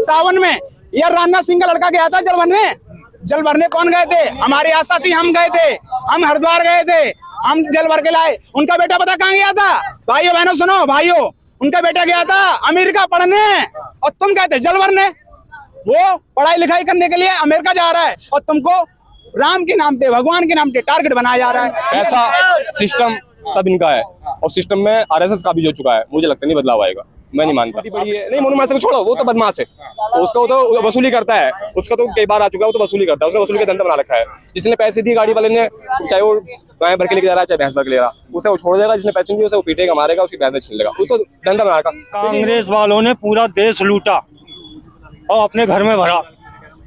सावन में यार राजनाथ सिंह का लड़का गया था जल भरने। जल भरने कौन गए थे? हमारी आस्था थी, हम गए थे, हम हरिद्वार गए थे, हम जल भर के लाए। उनका बेटा पता कहाँ गया था? भाइयों बहनों सुनो भाइयों, उनका बेटा गया था अमेरिका पढ़ने और तुम कहते जल भरने। वो पढ़ाई लिखाई करने के लिए अमेरिका जा रहा है और तुमको राम के नाम पे, भगवान के नाम पे टारगेट बनाया जा रहा है। ऐसा सिस्टम सब इनका है और सिस्टम में आरएसएस का भी जो चुका है, मुझे लगता नहीं बदलाव आएगा। मैं नहीं मानता। नहीं मोनू मासा को छोड़ो, वो तो बदमाश है, उसका वो तो वसूली करता है, उसका तो कई बार आ चुका है, वो तो वसूली करता है, उसने वसूली का धंधा बना रखा है। जिसने पैसे दिए गाड़ी वाले ने, चाहे वो गाय भर के लेके जा रहा है चाहे भैंस भर के ले रहा, उसे वो छोड़ देगा। जिसने पैसे दिए उसे वो पीटेगा, मारेगा, उसकी भैंस छीन लेगा, वो तो धंधा बना रखा। कांग्रेस वालों ने पूरा देश लूटा और अपने घर में भरा,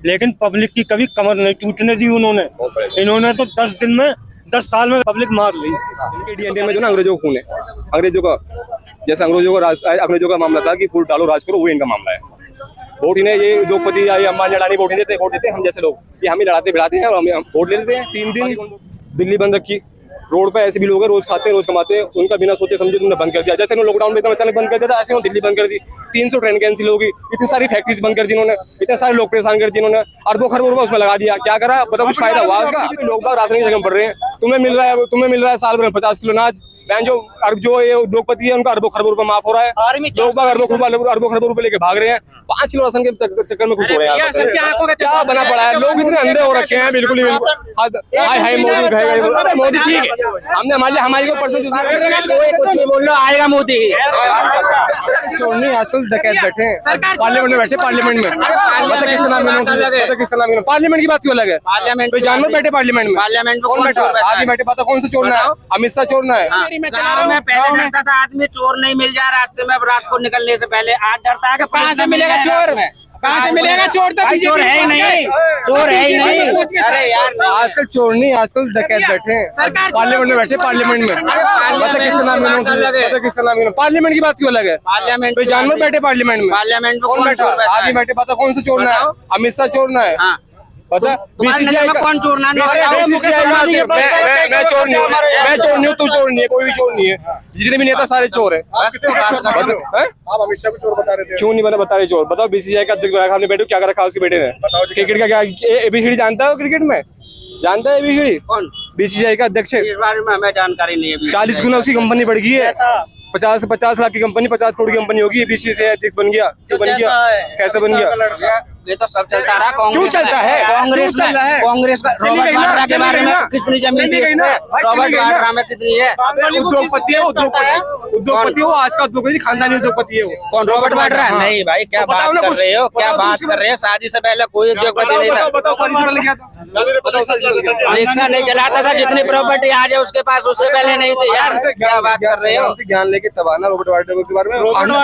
लेकिन पब्लिक की कभी कमर नहीं टूटने दी उन्होंने। इन्होंने तो 10 दिन में 10 साल में पब्लिक मार ली। इनके डीएनए में जो ना अंग्रेजों का खून है, अंग्रेजों का, जैसे अंग्रेजों का मामला था कि फूट डालो राज करो, वो इनका मामला है। वोट इन्हें ये उद्योगपति या अंबानी अडानी वोट नहीं देते, वोट देते हम जैसे लोग, ये हमें लड़ाते भिड़ाते हैं और हम वोट ले लेते हैं। 3 दिन दिल्ली बंद रखी, रोड पे ऐसे भी लोग हैं, रोज खाते हैं रोज कमाते हैं, उनका बिना सोचे समझे तुमने बंद कर दिया। जैसे उन्होंने लॉकडाउन में एकदम अचानक बंद कर दिया था, ऐसे उन्होंने दिल्ली बंद कर दी। 300 ट्रेन कैंसिल होगी, इतनी सारी फैक्ट्रीज बंद कर दी उन्होंने, इतने सारे लोग परेशान कर दिए उन्होंने, अरबों खरबों रुपए उसमें लगा दिया। क्या करा बताओ? कुछ फायदा हुआ उसका? लोग बाग राशन की जगह पड़ रहे हैं। तुम्हें मिल रहा है साल भर में 50 किलो अनाज। जो ये उद्योगपति है उनका अरबों खरबों रुपए माफ हो रहा है, लोग बाग अरबों खरबों रुपए लेके भाग रहे हैं। 5 किलो राशन के चक्कर में खुश हो रहे हैं। क्या बना पड़ा है? लोग इतने अंधे हो रखे हैं, बिल्कुल ही हाय मोदी मोदी ठीक है, हमने हमारी को परसों कुछ नहीं बोल लो, आएगा मोदी। चोरनी आजकल डकैत बैठे हैं पार्लियामेंट में, बैठे पार्लियामेंट में, पता किसका नाम है, किसका नाम है? पार्लियामेंट की बात क्यों अलग है? पार्लियामेंट जानवर बैठे पार्लियामेंट में, पार्लियामेंट कौन बैठा? आगे बैठे, पता कौन सा चोरना है? अमित शाह चोरना है। गाँव में पहले डरता था आदमी, चोर नहीं मिल जाए रास्ते में रात को निकलने से पहले, आज डरता है कि कहाँ से मिलेगा चोर, कहाँ से मिलेगा चोर? तो चोर है ही नहीं, चोर है ही नहीं। अरे यार आजकल चोर नहीं, आजकल डकैत बैठे हैं पार्लियामेंट में, बैठे पार्लियामेंट में, पता किसका नाम है? पता किसका नाम है? पार्लियामेंट की बात क्यों अलग है? पार्लियामेंट जानवर बैठे पार्लियामेंट में, पार्लियामेंट कौन बैठा? आगे बैठे, पता कौन सा चोरना है? अमित शाह चोरना है। पता बीसीसीआई में कौन चोरना? मैं चोर नहीं हूँ, मैं चोर नहीं हूँ, तू चोर नहीं है, कोई भी चोर नहीं है, जितने भी नेता सारे चोर है। आप अमित शाह को चोर बता रहे थे, क्यों नहीं बता रहे चोर? बताओ बीसीसीआई का अध्यक्ष आपने बेटे क्या कर रखा उसके बेटे ने? क्रिकेट का क्या एबीसीडी जानता है? क्रिकेट में जानता है एबीसीडी? कौन? बीसीसीआई का अध्यक्ष है। इस बारे में हमें जानकारी नहीं है। 40 गुना उसकी कंपनी बढ़ गई है, 50 लाख की कंपनी 50 करोड़ की कंपनी होगी। बीसीसीआई अध्यक्ष बन गया, क्यों बन गया? कैसे बन गया? ये तो सब चलता रहा। क्यों चलता है? कांग्रेस का रॉबर्ट वाड्रा के बारे में कितनी जमीन थी? रॉबर्ट वाड्रा में कितनी है? उद्योगपति है, उद्योगपति वो आज का उद्योगपति खानदानी उद्योगपति है वो। कौन रॉबर्ट वाड्रा? नहीं भाई, क्या बात कर रहे हो, क्या बात कर रहे हो? शादी से पहले कोई उद्योगपति नहीं था। रिक्शा नहीं चलाता था, जितनी प्रॉपर्टी आज है उसके पास उससे पहले नहीं थी। यार क्या बात कर रहे हो? ज्ञान लेके तबाना रॉबर्ट वाड्रा के बारे में।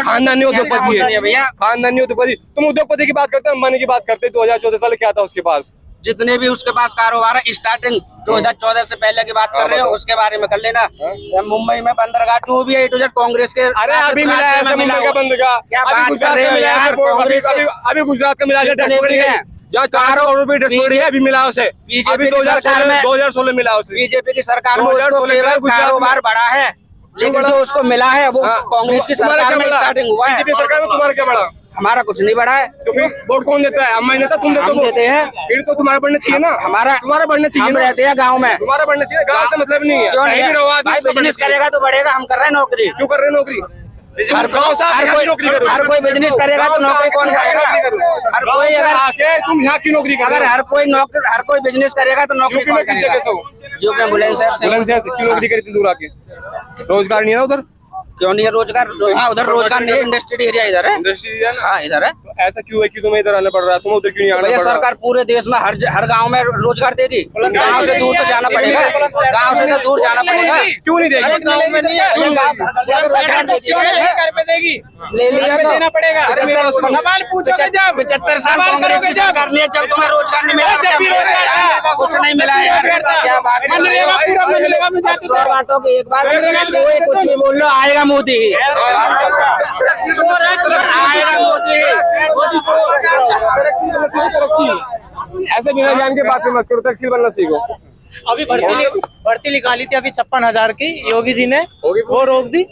खानदानी उद्योगपति है भैया, खानदानी उद्योगपति। तुम उद्योगपति की बात करते हो, अंबानी की बात करते। 2014 साल क्या था उसके पास? जितने भी उसके पास कारोबार है, स्टार्टिंग 2014 से पहले की बात कर रहे हो, उसके बारे में कर लेना। मुंबई में बंदरगाह जो भी है कांग्रेस के। अरे अभी मिला है मुंबई का बंदरगाह, क्या बात कर रहे हो यार? कांग्रेस अभी गुजरात का मिला है, जहाँ 4 करोड़ रुपए डस्टबिन है, अभी मिला उसे। अभी 2016 मिला उसे। बीजेपी की सरकार में उसको कारोबार बढ़ा है, लेकिन जो उसको मिला है वो कांग्रेस की सरकार में स्टार्टिंग हुआ है। बीजेपी सरकार में तुम्हारा क्या बढ़ा? हमारा कुछ नहीं बढ़ा है। तो फिर वोट कौन देता है? हम देता, तुम देते हैं। फिर तो तुम्हारा बढ़ना चाहिए ना। तुम्हारा बढ़ना चाहिए। हम रहते हैं गाँव में, तुम्हारा बढ़ना चाहिए। गाँव से मतलब नहीं है, भाई बिजनेस करेगा तो बढ़ेगा। हम कर रहे हैं नौकरी। क्यों कर रहे हैं नौकरी? हर कोई बिजनेस करेगा तो नौकरी कौन करेगा? हर कोई अगर तुम यहाँ की नौकरी अगर हर कोई बिजनेस करेगा तो नौकरी कौन करेगा? जो मैं बुलंदशहर से क्यों नौकरी करी इतनी दूर आके? रोजगार नहीं है ना उधर? क्यों नहीं है रोजगार? हाँ उधर रोजगार नहीं है, इंडस्ट्री एरिया इधर है। Industry area? हाँ इधर है। ऐसा क्यों है कि तुम्हें इधर आना पड़ रहा है? तुम उधर क्यों नहीं आना पड़ रहा है? सरकार पूरे देश में हर गांव में रोजगार देगी। गांव से दूर तो जाना पड़ेगा, गांव से तो दूर जाना पड़ेगा। क्यों नहीं देगी? ले लिया तो देना पड़ेगा। 75 साल कांग्रेस की सरकार ने, जब तुम्हें रोजगार नहीं मिला, कुछ नहीं मिला यार। क्या बात कर रहे हो? बातों की एक बात, कोई कुछ नहीं बोल लो, आएगा मोदी, आएगा मोदी। ऐसे बिना जान के बात मत करो, तहसील बनना सीखो। अभी भर्ती निकाली थी अभी 56,000 की, योगी जी ने वो रोक दी।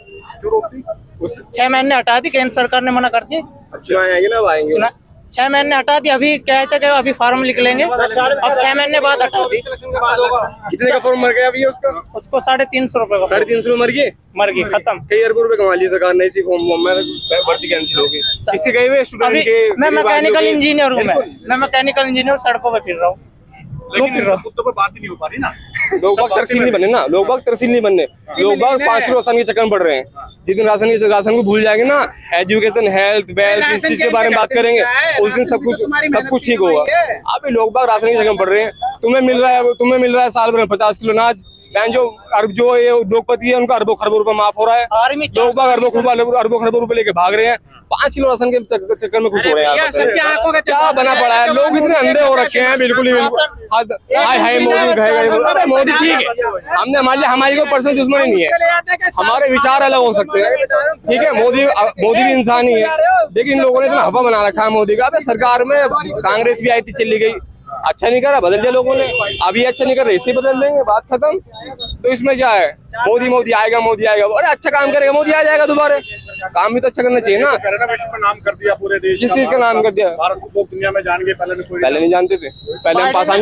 6 महीने हटा दी, केंद्र सरकार ने मना कर दी। चुनाव आएंगे ना, आएंगे 6 महीने हटा दी, अभी कहते कि अभी फार्म लिख लेंगे, अब 6 महीने बाद हटा दी। कितने का फॉर्म मर गया अभी उसका? उसको 350 रुपए का 350 मर गए, मर गई, खत्म। कई अरबों रुपए कमा लिए सरकार ने इसी फॉर्म में, भर्ती कैंसिल हो गई। इससे गए हुए स्टूडेंट अभी के, मैं मैकेनिकल इंजीनियर हूँ, बिल्कुल। मैं मैकेनिकल इंजीनियर सड़कों पे फिर रहा हूँ। लेकिन कुत्तों पर बात ही नहीं हो पा रही ना। लोग बाग तरसील नहीं बनने ना, लोग बाग तरसील नहीं बनने, लोग बाग 5 किलो राशन के चक्कर में पड़ रहे हैं। जिस दिन राशन को भूल जाएंगे ना, एजुकेशन, हेल्थ, वेल्थ, इस चीज के बारे में बात करेंगे, उस दिन सब कुछ ठीक होगा। अभी लोग बाग राशन के चक्कर में पड़ रहे हैं। तुम्हें मिल रहा है साल भर में 50 किलो अनाज, जो ये उद्योगपति है उनका अरबों खरबों रुपए माफ हो रहा है, लोग बाग अरबों खरबों रुपए लेके भाग रहे हैं। 5 किलो राशन के चक्कर में खुश हो रहे हैं। क्या बना पड़ा है, लोग इतने अंधे हो रखे हैं, बिल्कुल ही हाय मोदी, मोदी ठीक है, हमारी कोई पर्सनल दुश्मनी नहीं है, हमारे विचार अलग हो सकते हैं, ठीक है, मोदी भी इंसान ही है, लेकिन लोगों ने इतना हवा बना रखा है मोदी का। सरकार में कांग्रेस भी आई थी, चली गई, अच्छा नहीं करा, बदल दिया लोगों ने, अभी अच्छा नहीं कर रहे, इसे बदल देंगे, बात खत्म। तो इसमें क्या है, मोदी आएगा, अरे अच्छा काम करेगा, मोदी आ जाएगा दोबारा। काम भी तो अच्छा करना चाहिए ना। विश्व का नाम कर दिया पूरे देश, किस चीज का नाम कर दिया? भारत को लोग दुनिया में जान गए, पहले नहीं जानते थे, पहले हम पाषाण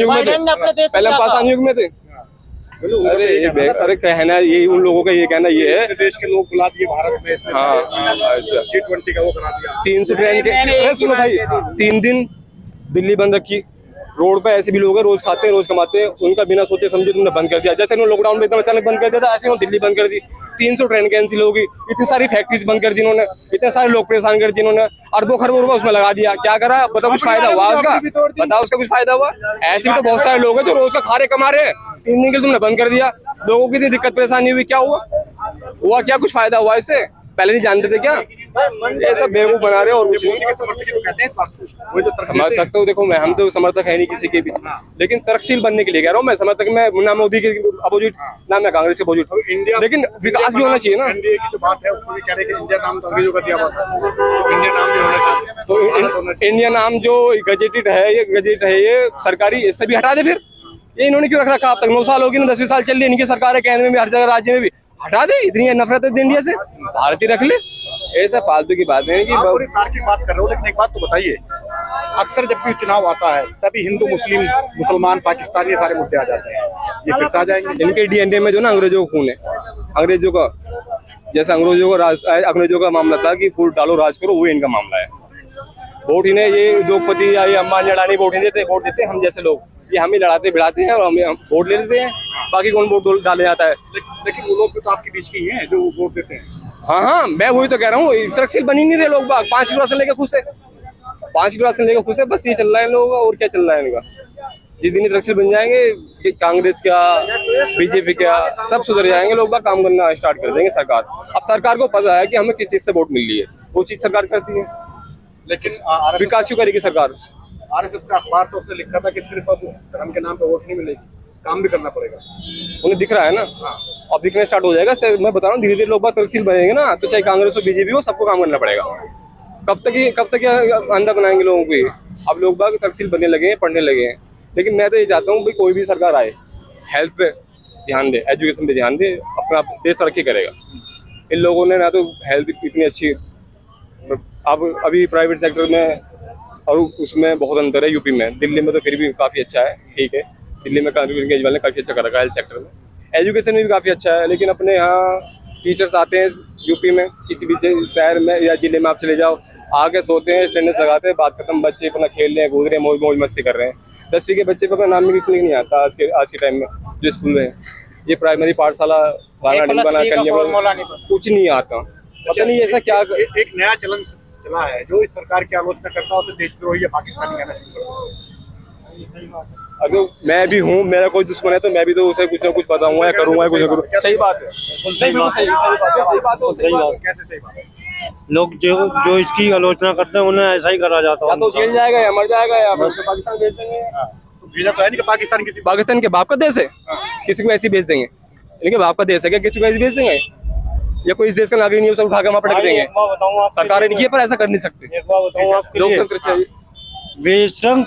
युग में थे, अरे कहना ये उन लोगों का, ये कहना ये है, देश के लोग बुला दिए भारत में। हाँ, अच्छा, G20 का वो करा दिया, 300 ट्रेन के। अरे सुनो भाई, 3 दिन दिल्ली बंद रखी, रोड पे ऐसे भी लोग हैं, रोज खाते हैं, रोज कमाते हैं, उनका बिना सोचे समझे तुमने बंद कर दिया। जैसे उन्होंने लॉकडाउन में एकदम अचानक बंद कर दिया था, ऐसे उन्होंने दिल्ली बंद कर दी, 300 ट्रेन कैंसिल होगी, इतनी सारी फैक्ट्रीज बंद कर दी इन्होंने, इतने सारे लोग परेशान कर दिए इन्होंने, अरबों खरबों रुपए उसमें लगा दिया। क्या करा बताओ, कुछ फायदा हुआ उसका? बताओ उसका कुछ फायदा हुआ? ऐसे भी तो बहुत सारे लोग हैं जो रोज का खा रहे, कमा रहे हैं, 3 दिन के लिए तुमने बंद कर दिया, लोगों की इतनी दिक्कत परेशानी हुई, क्या हुआ क्या, कुछ फायदा हुआ इससे? पहले नहीं जानते थे क्या? ये सब बेवकूफ बना रहे हैं और कुछ नहीं। समर्थक तो देखो, हम तो समर्थक है नहीं किसी के भी, लेकिन तर्कशील बनने के लिए कह रहा हूँ मैं। समर्थक मैं ना मोदी के अपोजिट, ना मैं कांग्रेस के अपोजिट, लेकिन विकास भी होना चाहिए ना। एनडीए की जो बात है उसमें कह रहे हैं कि इंडिया नाम तो अंग्रेजों का दिया हुआ था, तो इंडिया नाम भी होना चाहिए। तो इंडिया नाम जो गजेटेड है, ये सरकारी, इससे भी हटा दे फिर। ये इन्होंने क्यों रख रखा? अब तक 9 साल होगी ना, 10 साल चल रही है इनकी सरकार है, केंद्र में भी, हर जगह राज्य में भी, हटा दे। इतनी नफरत है इंडिया से, भारत ही रख ले। ऐसा फालतू की बात है कि पूरी तार्किक बात कर रहे हो, लेकिन एक बात तो बताइए, अक्सर जब भी चुनाव आता है तभी हिंदू, मुसलमान, पाकिस्तानी, ये सारे मुद्दे आ जाते हैं, ये फिर से आ जाएंगे। इनके डीएनए में जो ना अंग्रेजों का खून है, अंग्रेजों का, जैसे अंग्रेजों का मामला था कि फूट डालो राज करो, वो इनका मामला है। वोट इन्हें ये उद्योगपति या ये अंबानी अडानी वोट नहीं देते, वोट देते हम जैसे लोग, ये हमें लड़ाते भिड़ाते हैं और हम वोट ले लेते हैं, बाकी कौन वोट डाले जाता है। लेकिन वो लोग भी तो आपके बीच के ही हैं जो वोट देते हैं। हाँ, मैं वही तो कह रहा हूँ, तर्कशील बनी नहीं रहे लोग बाग। 5 किलो राशन लेके खुश है, 5 किलो राशन लेके खुश है, बस ये चल रहा है लोगों का, और क्या चल रहा है इनका। जिस दिन तर्कशील बन जाएंगे, कांग्रेस क्या, बीजेपी क्या, सब सुधर जाएंगे, लोग बाग काम करना स्टार्ट कर देंगे। सरकार, अब सरकार को पता है कि हमें किस चीज से वोट मिल रही है, वो चीज सरकार करती है। लेकिन विकास क्यों करेगी सरकार? आरएसएस का अखबार तो उसने लिखा था कि सिर्फ अब धर्म के नाम पे वोट नहीं मिलेगी, काम भी करना पड़ेगा। उन्हें दिख रहा है ना, अब दिखना स्टार्ट हो जाएगा। मैं बता रहा हूँ, धीरे धीरे लोग बात तर्कशील बनेंगे ना, तो चाहे कांग्रेस हो, बीजेपी हो, सबको काम करना पड़ेगा। कब तक अंधा बनाएंगे लोगों को? अब लोग बाग तर्कशील बनने लगे हैं, पढ़ने लगे हैं। लेकिन मैं तो ये चाहता हूँ भाई, कोई भी सरकार आए, हेल्थ पे ध्यान दे, एजुकेशन पे ध्यान दे, अपना देश तरक्की करेगा। इन लोगों ने ना तो हेल्थ इतनी अच्छी, अब अभी प्राइवेट सेक्टर में और उसमें बहुत अंतर है। यूपी में, दिल्ली में तो फिर भी काफ़ी अच्छा है, ठीक है, दिल्ली में केजरीवाल ने काफ़ी अच्छा कर रखा है हेल्थ सेक्टर में, एजुकेशन में भी काफ़ी अच्छा है। लेकिन अपने यहाँ टीचर्स आते हैं यूपी में, किसी भी शहर में या जिले में आप चले जाओ, आके सोते हैं, अटेंडेंस लगाते हैं, बात खत्म, बच्चे अपना खेल रहे हैं, कूद रहे हैं, मौज मस्ती कर रहे हैं। 10वीं के बच्चे को अपना नाम भी किसी नहीं आता आज के टाइम में जो स्कूल में। ये प्राइमरी पाठशाला कुछ नहीं आता, पता नहीं ऐसा क्या। एक नया चलन चला है, जो इस सरकार की आलोचना करता है उसे देशद्रोही या पाकिस्तानी कहना शुरू कर। अगर मैं भी हूँ, मेरा कोई दुश्मन है तो मैं भी तो उसे कुछ ना कुछ बताऊंगा या करूंगा, कुछ ना करूँ। सही बात है, सही बात। लोग जो इसकी आलोचना करते हैं उन्हें ऐसा ही करा जाता है, तो जेल जाएगा या मर जाएगा या पाकिस्तान भेज देंगे। भेजा तो है नहीं कि पाकिस्तान के बाप का देश है, किसी को ऐसी भेज देंगे? इनके बाप का देश है क्या, किसी को ऐसी भेज देंगे? या कोई इस देश का नागरिक नहीं, उसे उठा के वहाँ पटक देंगे? सरकार इनकी है, पर ऐसा कर नहीं सकते, लोकतंत्र चाहिए। बेशक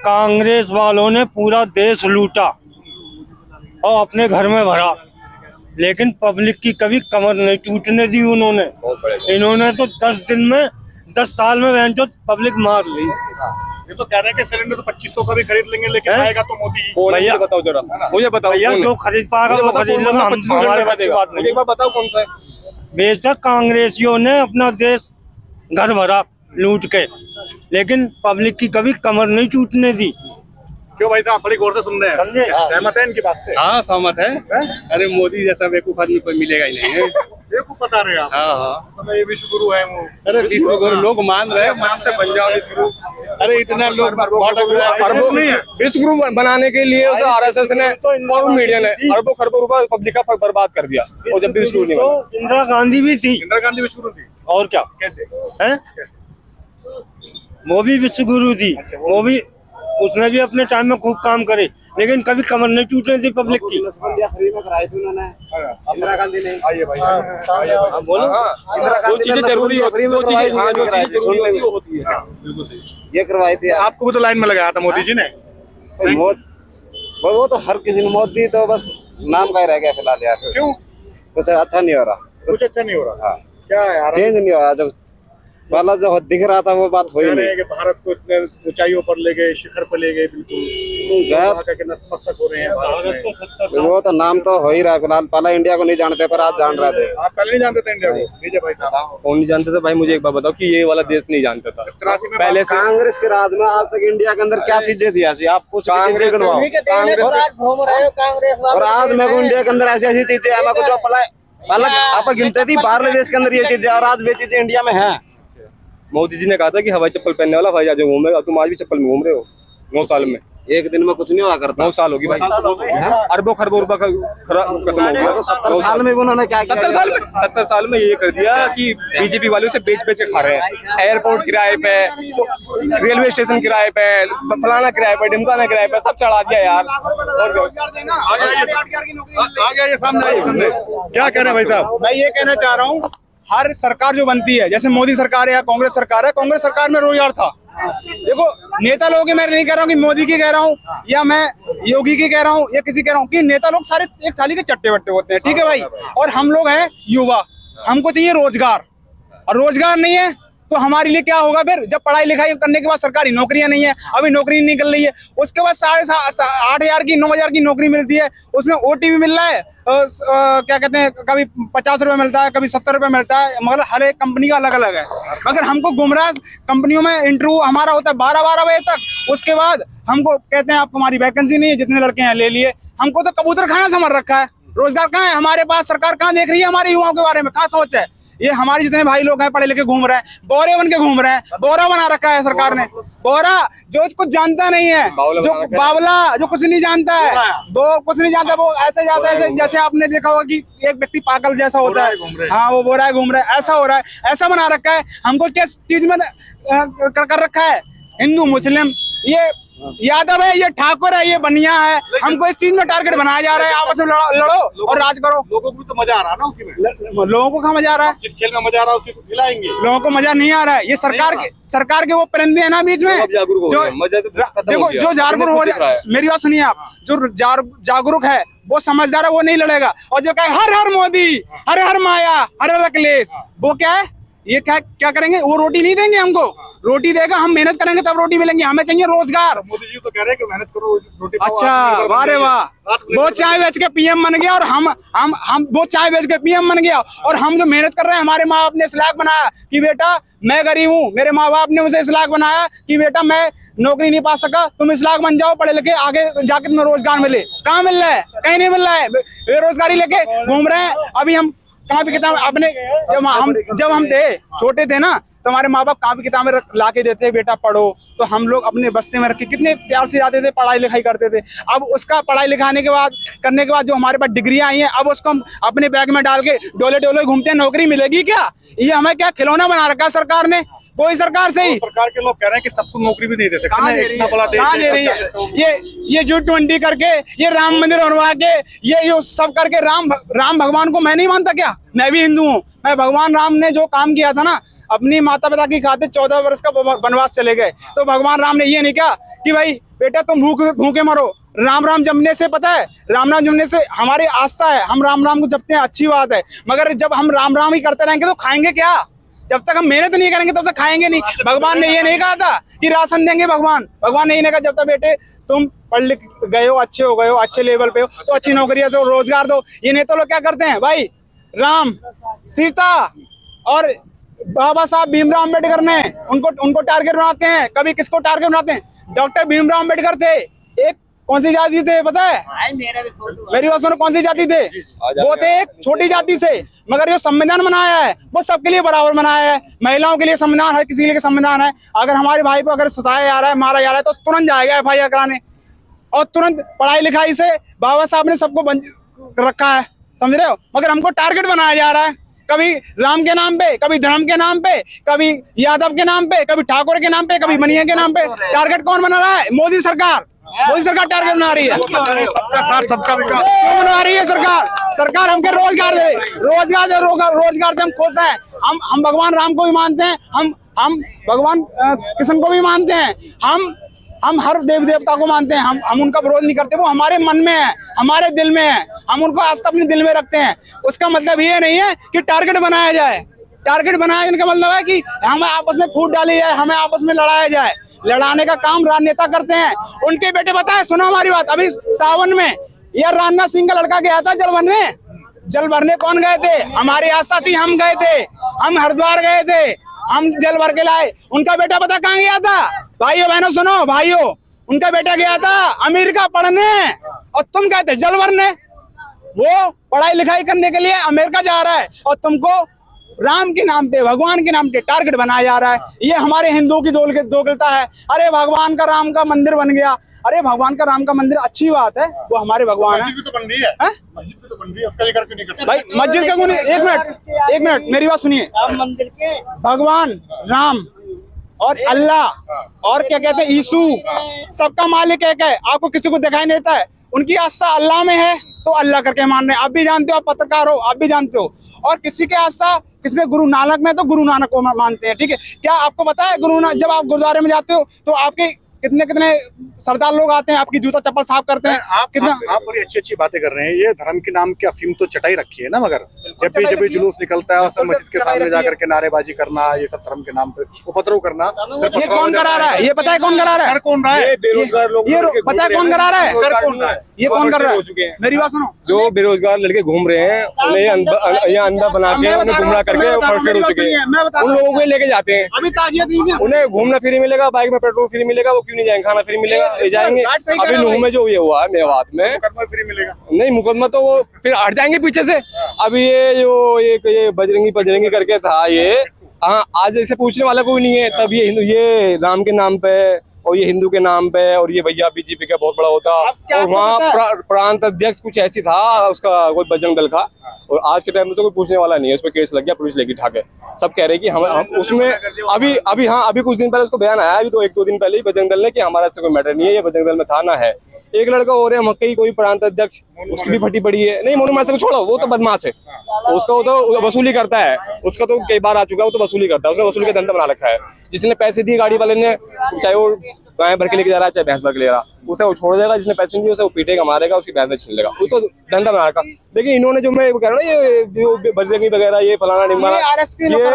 कांग्रेस वालों ने पूरा देश लूटा और अपने घर में भरा, लेकिन पब्लिक की कभी कमर नहीं टूटने दी उन्होंने। इन्होंने तो 10 10 साल में बहन चो पब्लिक मार ली। ये तो कह रहे हैं कि सिलेंडर तो 2500 का भी खरीद लेंगे, लेकिन आएगा तो मोदी ही। कौन है भैया- मुझे बताओ जरा, मुझे बताओ भैया कौन है? जो खरीद पाएगा मुझे वो बताओ खरीद कौन लेगा, है? हम 2500 हमारे सिलेंडर पास की देगा। बात मुझे नहीं। एक बार बताओ कौन सा है? बेशक कांग्रेसियों ने अपना देश घर भरा लूट के, लेकिन पब्लिक की कभी कमर नहीं टूटने दी। क्यों भाई साहब, बड़ी गौर से सुन रहे हैं, समझे? सहमत है इनकी बात से? हाँ सहमत है। अरे मोदी जैसा बेवकूफ आदमी कोई मिलेगा ही नहीं है। देखो बता रहे हैं आप। हाँ मतलब ये विश्व गुरु है वो। अरे विश्व गुरु लोग मान रहे हैं, मान से बन जाओ विश्व गुरु। अरे इतना लोग अरबों विश्व गुरु बनाने के लिए उसे आरएसएस ने और मीडिया ने अरबों खरबों रुपए पब्लिक का बर्बाद कर दिया। और जब भी विश्व गुरु नहीं बना। तो इंदिरा गांधी भी थी, इंदिरा गांधी विश्व गुरु थी? और क्या कैसे? है, वो भी विश्व गुरु थी। वो भी, उसने भी अपने टाइम में खूब काम करे, लेकिन कभी कमर नहीं टूटने दी पब्लिक की। फ्री में कराई थी उन्होंने, इंदिरा गांधी ने। आइए भाई, हाँ, बोलो। जो चीजें जरूरी होती है, जो चीजें हाँ जो चीजें जरूरी होती है वो होती है। बिल्कुल सही। ये करवाई थी। आपको भी तो लाइन में लगाया था मोदी जी ने। वो तो हर किसी ने, मोदी तो बस नाम का ही रह गया फिलहाल यार। क्यों? कुछ अच्छा नहीं हो रहा, कुछ अच्छा नहीं हो रहा। हाँ। क्या है यार, चेंज नहीं हो रहा। जो पहला जो दिख रहा था वो बात हो ही कह रहे हैं नहीं। कि भारत को इतने ऊंचाइयों पर ले गए, शिखर पर ले गए, बिल्कुल गया वहाँ का कितना नतमस्तक हो रहे हैं भारत में। वो तो नाम तो हो ही रहा है फिलहाल। पहले इंडिया को नहीं जानते, पर आज जान रहे थे। आप पहले नहीं जानते थे इंडिया को? विजय भाई साहब, कौन नहीं जानते थे भाई? मुझे एक बार बताओ कि ये वाला देश नहीं जानता था 83 में पहले से। कांग्रेस के राज में आज तक इंडिया के अंदर क्या चीजें थी ऐसी? आप कुछ भी चीजें कांग्रेस गिनवाओ। घूम रहे हो कांग्रेस और आज मेरे को इंडिया के अंदर ऐसी ऐसी चीजें है, मेरे को जो अलग आप गिनते थी बाहरले देश के अंदर ये चीजें, और आज वे चीजें इंडिया में है। मोदी जी ने कहा था कि हवाई चप्पल पहनने वाला हवाई जहाज घूमेगा। तुम आज भी चप्पल में घूम रहे हो 9 साल में। एक दिन में कुछ नहीं हुआ करता। 9 साल होगी भाई। अरबों खरबों रुपए का खत्म हो गया। 70 साल में भी उन्होंने क्या किया? 70 साल में ये कर दिया कि बीजेपी वालों से बेच बेच के खा रहे हैं। एयरपोर्ट किराए पे, रेलवे स्टेशन किराए पे, फलाना किराए पे, ढिमकाना किराए पे, सब चढ़ा दिया यार। और आ गया ये सामने, आइए सामने। क्या कह रहे हैं भाई साहब? मैं ये कहना चाह रहा हूँ, हर सरकार जो बनती है, जैसे मोदी सरकार है या कांग्रेस सरकार है, कांग्रेस सरकार में रोजगार था। देखो नेता लोग की मैं नहीं कह रहा हूँ कि मोदी की कह रहा हूँ या मैं योगी की कह रहा हूँ या किसी कह रहा हूँ, कि नेता लोग सारे एक थाली के चट्टे बट्टे होते हैं, ठीक है भाई। और हम लोग हैं युवा, हमको चाहिए रोजगार, और रोजगार नहीं है तो हमारे लिए क्या होगा फिर? जब पढ़ाई लिखाई करने के बाद सरकारी नौकरियां नहीं है, अभी नौकरी नहीं निकल रही है, उसके बाद 8,500 की 9,000 की नौकरी मिलती है, उसमें ओटी भी मिल रहा है, क्या कहते हैं, कभी 50 रुपए मिलता है, कभी 70 रुपए मिलता है, मगर हर एक कंपनी का अलग अलग है। मगर हमको गुमराह कंपनियों में इंटरव्यू हमारा होता है 12-12 बजे तक, उसके बाद हमको कहते हैं आप हमारी वैकेंसी नहीं है, जितने लड़के हैं ले लिए। हमको तो कबूतर खाना समझ रखा है, रोजगार कहाँ है हमारे पास? सरकार कहाँ देख रही है हमारे युवाओं के बारे में? कहाँ सोच है? ये हमारे जितने भाई लोग हैं पढ़े लिखे घूम रहे हैं, बोरे बन के घूम रहे हैं, बोरा बना रखा है सरकार ने। बोरा जो कुछ जानता नहीं है, जो बावला जो कुछ नहीं जानता है, वो कुछ नहीं जानता, वो ऐसे जाता है जैसे आपने देखा होगा कि एक व्यक्ति पागल जैसा होता है। हाँ, वो बोरा है घूम रहा है, ऐसा हो रहा है, ऐसा बना रखा है। हमको किस चीज में कर रखा है? हिंदू मुस्लिम, ये यादव है, ये ठाकुर है, ये बनिया है, हमको इस चीज में टारगेट बनाया जा रहा है। आपस में लड़ो और राज करो। लोगों को भी तो मजा आ रहा है ना उसी में। लोगों को कहाँ मजा आ रहा है? जिस खेल में मजा आ रहा है उसी को खिलाएंगे। लोगों को मजा नहीं आ रहा है। ये सरकार के वो परिंदे हैं ना बीच में, देखो जो जागरूक हो रहा है, मेरी बात सुनिए आप, जो जागरूक है वो समझदार है, वो नहीं लड़ेगा। और जो कहे हर हर मोदी, हर हर माया, हर हर अखिलेश, वो क्या है? ये क्या करेंगे? वो रोटी नहीं देंगे हमको, रोटी देगा, हम मेहनत करेंगे तब रोटी मिलेंगी। हमें चाहिए रोजगार। मोदी जी तो कह रहे हैं कि मेहनत करो, रोटी खाओ। अच्छा, वाह रे वाह, वो चाय बेच के पीएम बन गया और हम वो चाय बेच के पीएम बन गया, और हम जो मेहनत कर रहे हैं, हमारे माँ बाप ने इस लायक बनाया कि बेटा मैं गरीब हूँ, मेरे माँ बाप ने मुझे इस लायक बनाया कि बेटा मैं नौकरी नहीं पा सका, तुम इस लायक बन जाओ, पढ़े लिखे आगे जाके तुम्हें रोजगार मिले। कहाँ मिल रहा है? कहीं नहीं मिल रहा है, बेरोजगारी लेके घूम रहे हैं। अभी हम कॉपी किताब अपने जब हम थे छोटे थे ना, तो हमारे माँ बाप कॉपी किताबें ला के देते, बेटा पढ़ो, तो हम लोग अपने बस्ते में रख के कितने प्यार से जाते थे, पढ़ाई लिखाई करते थे। अब उसका पढ़ाई लिखाने के बाद करने के बाद जो हमारे पास डिग्रियां आई हैं, अब उसको हम अपने बैग में डाल के डोले डोले घूमते हैं, नौकरी मिलेगी क्या? ये हमें क्या खिलौना बना रखा है सरकार ने? कोई सरकार से ही सरकार के लोग कह रहे हैं कि सबको नौकरी भी नहीं दे सकते। कहाँ दे रही है? ये G20 करके, ये राम मंदिर बनवा के, ये सब करके, राम भगवान को मैं नहीं मानता क्या? मैं भी हिंदू हूँ। मैं भगवान राम ने जो काम किया था ना, अपनी माता पिता की खातिर 14 वर्ष का वनवास चले गए, तो भगवान राम ने ये नहीं कहा कि भाई बेटा तुम भूखे मरो। राम जपने से, पता है, राम जपने से हमारी आस्था है, हम राम को जपते हैं, अच्छी बात है, मगर जब हम राम ही करते रहेंगे तो खाएंगे क्या? जब तक हम मेहनत नहीं करेंगे तब तक खाएंगे नहीं। भगवान ने ये नहीं कहा था कि राशन देंगे, भगवान ने ये नहीं कहा जब तक बेटे तुम पढ़ लिख गए हो, अच्छे हो गए हो, अच्छे लेवल पे हो तो अच्छी नौकरी दो, रोजगार दो। ये नहीं तो लोग क्या करते हैं भाई, राम सीता और बाबा साहब भीमराव अम्बेडकर ने उनको टारगेट बनाते हैं। कभी किसको टारगेट बनाते हैं? डॉक्टर भीमराव अम्बेडकर थे, एक कौन सी जाति थे पता है? मेरी बात सुनो, कौन सी जाति थे? वो थे एक छोटी जाति से, मगर जो संविधान बनाया है वो सबके लिए बराबर बनाया है। महिलाओं के लिए संविधान, हर किसी के लिए संविधान है। अगर हमारे भाई को अगर सताया जा रहा है, मारा जा रहा है तो तुरंत जाएगा FIR कराने, और तुरंत पढ़ाई लिखाई से बाबा साहब ने सबको रखा है, समझ रहे हो? मगर हमको टारगेट बनाया जा रहा है, कभी राम के नाम पे, कभी धर्म के नाम पे, कभी यादव के नाम पे, कभी ठाकुर के नाम पे, कभी मनिया के नाम पे। टारगेट कौन बना रहा है? मोदी सरकार टारगेट बना रही है। सबका साथ सबका विकास क्यों बना रही है सरकार? हमके रोजगार दे, रोजगार से हम खुश हैं। हम भगवान राम को भी मानते हैं, हम भगवान कृष्ण को भी मानते हैं, हम हर देवी देवता को मानते हैं। हम उनका विरोध नहीं करते, वो हमारे मन में है, हमारे दिल में है, हम उनको आस्था अपने दिल में रखते हैं। उसका मतलब ये नहीं है कि टारगेट बनाया जाए। टारगेट बनाने का मतलब है कि हमें आपस में फूट डाली जाए, हमें आपस में लड़ाया जाए। लड़ाने का काम राजनेता करते हैं। उनके बेटे बताए, सुनो हमारी बात, अभी सावन में यार राजनाथ सिंह का लड़का गया था जल भरने। कौन गए थे? हमारी आस्था थी, हम गए थे, हम हरिद्वार गए थे, हम जल भर के लाए। उनका बेटा पता कहाँ गया था? भाइयों बहनों सुनो, भाइयों, उनका बेटा गया था अमेरिका पढ़ने, और तुम गए थे जल भरने। वो पढ़ाई लिखाई करने के लिए अमेरिका जा रहा है, और तुमको राम के नाम पे, भगवान के नाम पे टारगेट बनाया जा रहा है। ये हमारे हिंदुओं की दोगलता है। अरे भगवान का राम का मंदिर बन गया, अरे भगवान का राम का मंदिर अच्छी बात है, वो हमारे भगवान है। मस्जिद भी तो बन रही है, मस्जिद भी तो बन रही है, उसका जिक्र क्यों नहीं करते? भाई मस्जिद का कौन? एक मिनट मेरी बात सुनिए। मंदिर के भगवान राम और अल्लाह और क्या कहते हैं, यीशु, सबका मालिक एक है। आपको किसी को दिखाई नहीं देता है? उनकी आस्था अल्लाह में है तो अल्लाह करके मान रहे हैं। आप भी जानते हो, आप पत्रकार हो, आप भी जानते हो। और किसी के आस्था किसमें गुरु नानक में, तो गुरु नानक को मानते हैं, ठीक है? क्या आपको पता है जब आप गुरुद्वारे में जाते हो तो आपके कितने सरदार लोग आते हैं, आपकी जूता चप्पल साफ करते हैं। आप बड़ी अच्छी बातें कर रहे हैं। ये धर्म के नाम की अफीम तो चटाई रखी है ना, मगर जब भी जुलूस निकलता है और सब मस्जिद के सामने जाकर के नारेबाजी करना, ये सब धर्म के नाम पे उपद्रव करना, ये कौन करा रहा है? ये पता है कौन करा रहा है? कौन रहा है? बेरोजगार लोग, ये पता है कौन करा रहा है? ये कौन कर रहा हो चुके है? हैं। मेरी बात सुनो, जो बेरोजगार लड़के घूम रहे हैं उन्हें यहाँ अंधा बना के, उन्हें गुमराह करके फर्स्टेड हो चुके हैं। उन लोगों को लेके जाते हैं, अभी ताजियत उन्हें घूमना फ्री मिलेगा, बाइक में पेट्रोल फ्री मिलेगा, वो क्यों नहीं जाएंगे? खाना फ्री मिलेगा, ले जाएंगे। अभी नूह में जो ये हुआ है मेवात में, फ्री मिलेगा नहीं मुकदमा तो वो फिर हट जाएंगे पीछे से। अभी ये बजरंगी करके था ये, हाँ आज ऐसे पूछने वाला कोई नहीं है। तब ये राम के नाम पे और ये हिंदू के नाम पे, और ये भैया बीजेपी का बहुत बड़ा होता। और वहाँ प्रांत अध्यक्ष कुछ ऐसी था, उसका कोई बजरंग दल का, और आज के टाइम में तो कोई पूछने वाला नहीं है। उस पर केस लग गया, पुलिस लेके ठाके। सब कह रहे कि हम उसमें अभी कुछ दिन पहले उसको बयान आया, अभी तो 1-2 दिन पहले ही बजरंग दल ने कि हमारा इससे कोई मैटर नहीं है, ये बजरंग दल में था ना है। एक लड़का हो रहा है मक्कई, कोई प्रांत अध्यक्ष, उसकी भी फटी पड़ी है। नहीं मोनू मासा को छोड़ो, वो तो बदमाश है, उसका वो तो वसूली करता है, उसका तो कई बार आ चुका है, वो तो वसूली करता है, उसने वसूली का धंधा बना रखा है। जिसने पैसे दिए गाड़ी वाले ने, चाहे वो गाय भर के लेके जा रहा है चाहे भैंस भर के ले रहा, उसे वो छोड़ देगा। जिसने पैसे नहीं दिए उसे वो पीटेगा, मारेगा, उसकी भैंस में छीन लेगा, वो तो धंधा बना रखा। लेकिन इन्होंने जो मैं कह रहा हूँ ना, ये जो बजरंगी वगैरह, ये फलाना निमाना, ये लोग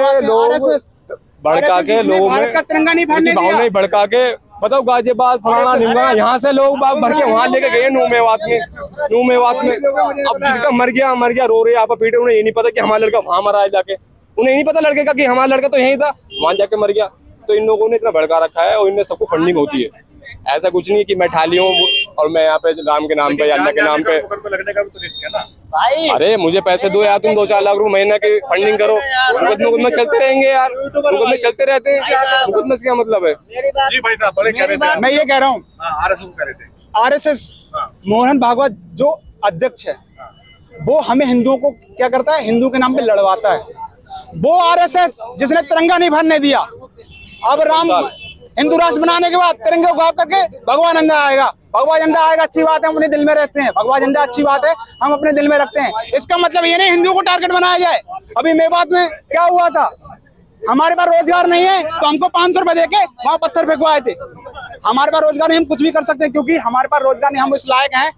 भड़का के लोगों में भाव नहीं भड़का के, बताओ गाजियाबाद फलाना निमाना, यहाँ से लोग बाग भर के वहाँ लेके गए नूह मेवात में। अब जिनका मर गया रो रहे आप पीटे, उन्हें ये नहीं पता कि हमारा लड़का वहाँ मरा है जाके, उन्हें नहीं पता लड़के का कि हमारा लड़का तो यहीं था, वहाँ जाके मर गया। तो इन लोगों ने इतना भड़का रखा है, और इनमें सबको फंडिंग होती है। ऐसा कुछ नहीं है कि मैं ठाली हूँ और मैं यहाँ पे राम के नाम पे या अल्लाह के नाम पे लगने का भी तो रिस्क है ना भाई। अरे मुझे पैसे दो यार, तुम 2-4 लाख रुपए महीने की फंडिंग करो, मुकदमे चलते रहेंगे यार, मुकदमे चलते रहते हैं। मुकदमे से क्या मतलब है? जी भाई साहब बड़े कह रहे थे, मैं ये कह रहा हूँ, आरएसएस कह रहे थे, आरएसएस मोहन भागवत जो अध्यक्ष है, वो हमें हिंदुओं को क्या करता है? हिंदू के नाम पे लड़वाता है। वो आरएसएस जिसने तिरंगा नहीं भरने दिया, अब राम हिंदू राष्ट्र बनाने के बाद तिरंगे उगा करके भगवान झंडा आएगा, भगवा झंडा आएगा, अच्छी बात है, हम अपने दिल में रहते हैं, भगवा झंडा अच्छी बात है, हम अपने दिल में रखते हैं। इसका मतलब ये नहीं हिंदुओं को टारगेट बनाया जाए। अभी मेवात में क्या हुआ था? हमारे पास रोजगार नहीं है तो हमको 500 रुपए देके वहां पत्थर फेंकवाए थे। हमारे पास रोजगार नहीं, हम कुछ भी कर सकते हैं, क्योंकि हमारे पास रोजगार नहीं, हम इस लायक हैं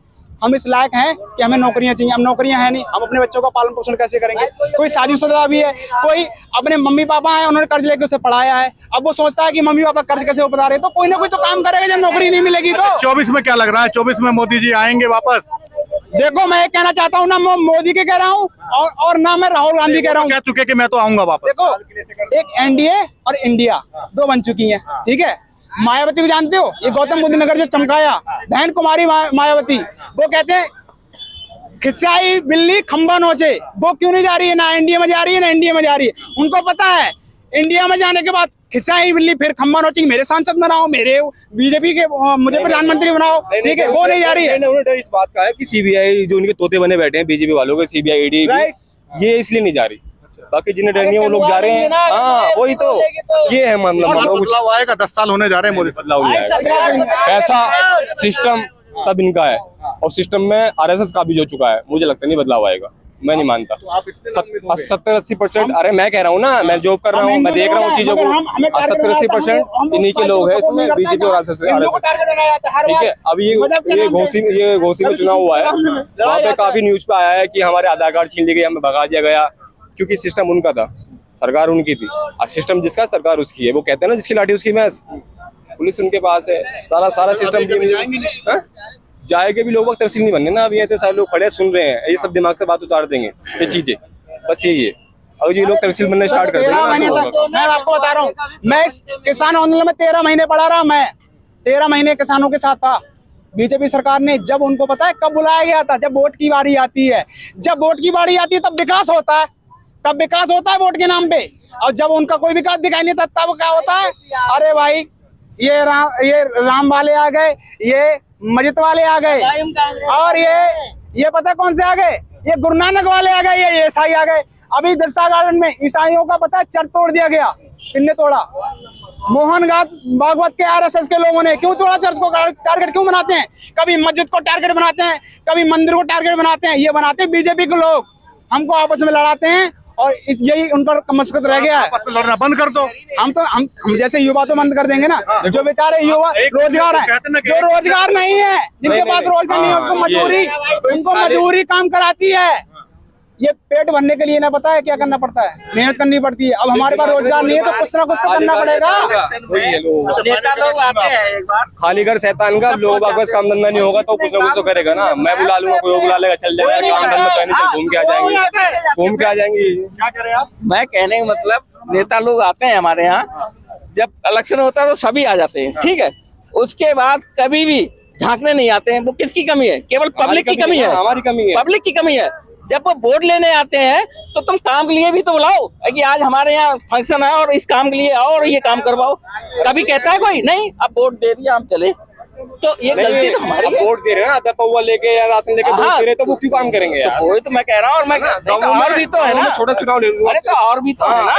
हम इस लायक हैं कि हमें नौकरियां चाहिए। हम नौकरियां हैं नहीं, हम अपने बच्चों का पालन पोषण कैसे करेंगे? कोई शादीशुदा भी है, कोई अपने मम्मी पापा हैं, उन्होंने कर्ज लेके उसे पढ़ाया है, अब वो सोचता है कि मम्मी पापा कर्ज कैसे उतार रहे, तो कोई ना कोई तो काम करेगा जब नौकरी नहीं मिलेगी। तो 24 में क्या लग रहा है, 24 में मोदी जी आएंगे वापस? देखो, मैं ये कहना चाहता हूँ, ना मैं मोदी के कह रहा हूँ और ना मैं राहुल गांधी कह रहा हूँ। कह चुके कि मैं तो आऊंगा वापस। देखो, एक एनडीए और इंडिया दो बन चुकी हैं, ठीक है। मायावती को जानते हो, ये गौतम बुद्ध नगर जो चमकाया, बहन कुमारी मायावती, वो कहते हैं खिस्साई बिल्ली खंबा नोचे, वो क्यों नहीं जा रही है? ना एनडीए में जा रही है, ना इंडिया में जा रही है। उनको पता है इंडिया में जाने के बाद खिस्साई बिल्ली फिर खंबा नोचेगी, मेरे सांसद बनाओ, मेरे बीजेपी के मुझे प्रधानमंत्री बनाओ, ठीक है, वो नहीं जा रही है। उन्होंने डर इस बात का है कि सीबीआई जो उनके तोते बने बैठे हैं बीजेपी वालों के, सीबीआई ईडी, ये इसलिए नहीं जा रही। बाकी जिन्हें डर नहीं है वो लोग जा रहे हैं। हाँ, वही तो, ये है मतलब बदलाव आएगा। 10 साल होने जा रहे हैं मोदी बदलाव नहीं आएगा। पैसा सिस्टम सब इनका है और सिस्टम में आरएसएस का भी जो चुका है, मुझे लगता नहीं बदलाव आएगा। मैं नहीं मानता। 70-80%, अरे मैं कह रहा हूँ ना, मैं जॉब कर रहा हूँ, मैं देख रहा हूँ चीजों को, 70-80% इन्हीं के लोग हैं इसमें, बीजेपी और आरएसएस। ठीक है, अब ये घोसी में चुनाव हुआ है, वहाँ पे काफी न्यूज पे आया है कि हमारे आधार कार्ड छीन लिए गए, हमें भगा दिया गया, क्योंकि सिस्टम उनका था, सरकार उनकी थी, और सिस्टम जिसका सरकार उसकी है। वो कहते हैं ना, जिसकी लाठी उसकी भैंस, पुलिस उनके पास है, सारा सिस्टम जाएंगे भी लोग। तहसील नहीं बनने ना, अभी ऐसे सारे लोग खड़े सुन रहे हैं, ये सब दिमाग से बात उतार देंगे, ये चीजें बस यही है। और ये लोग तहसील बनने स्टार्ट कर देंगे ना, मैं आपको बता रहा हूँ, मैं इस किसान आंदोलन में 13 महीने पढ़ा रहा, मैं 13 महीने किसानों के साथ था। बीजेपी सरकार ने जब उनको पता है कब बुलाया गया था, जब वोट की बारी आती है, जब वोट की बारी आती है तब विकास होता है, तब विकास होता है वोट के नाम पे। और जब उनका कोई विकास दिखाई नहीं था, तब क्या होता है? अरे भाई, ये राम वाले आ गए, ये मस्जिद वाले आ गए, और ये पता कौन से आ गए? ये गुरु नानक वाले आ गए, ये ईसाई आ गए। अभी बिरसा गार्डन में ईसाइयों का पता है चर्च तोड़ दिया गया, किसने तोड़ा? मोहन भागवत के आरएसएस के लोगों ने। क्यों तोड़ा? चर्च को टारगेट क्यों बनाते हैं? कभी मस्जिद को टारगेट बनाते हैं, कभी मंदिर को टारगेट बनाते हैं। ये बनाते हैं बीजेपी के लोग, हमको आपस में लड़ाते हैं, और यही उन पर मशक्कत रह गया है। लड़ना बंद कर दो। हम जैसे युवा तो बंद कर देंगे ना, जो बेचारे युवा रोजगार है, जो रोजगार नहीं है, जिनके पास रोजगार नहीं है, उनको मजदूरी काम कराती है। ये पेट भरने के लिए ना पता है क्या करना पड़ता है, मेहनत करनी पड़ती है। अब हमारे पास रोजगार नहीं है तो कुछ ना कुछ तो करना पड़ेगा। नेता लोग आते हैं, एक बार खाली घर शैतान का, लोग वापस काम धंधा नहीं होगा तो कुछ ना कुछ तो करेगा ना। मैं बुला लूंगा, कोई बुला लेगा, चल जाएगा, काम धंधा तो नहीं, चल घूम के आ जाएंगे। क्या कह रहे हैं आप? मैं कहने का मतलब, नेता लोग आते हैं हमारे यहाँ, जब इलेक्शन होता है तो सभी आ जाते हैं, ठीक है। उसके बाद कभी भी झांकने नहीं आते हैं। वो किसकी कमी है? केवल पब्लिक की कमी है, हमारी कमी है, पब्लिक की कमी है। जब वो वोट लेने आते हैं तो तुम काम के लिए भी तो बुलाओ कि आज हमारे यहाँ फंक्शन है और इस काम के लिए आओ और ये काम करवाओ। कभी कहता है कोई? नहीं, अब वोट दे दिया, हम चले। तो ये गलती तो हमारी है। वोट दे रहे हैं ना, आधा पौवा लेके या राशन लेके वोट दे रहे हैं, तो वो क्यों काम करेंगे यार? वही तो मैं कह रहा हूँ, और मैं और भी तो है ना, छोटा चुनाव ले, अरे तो और भी तो है ना।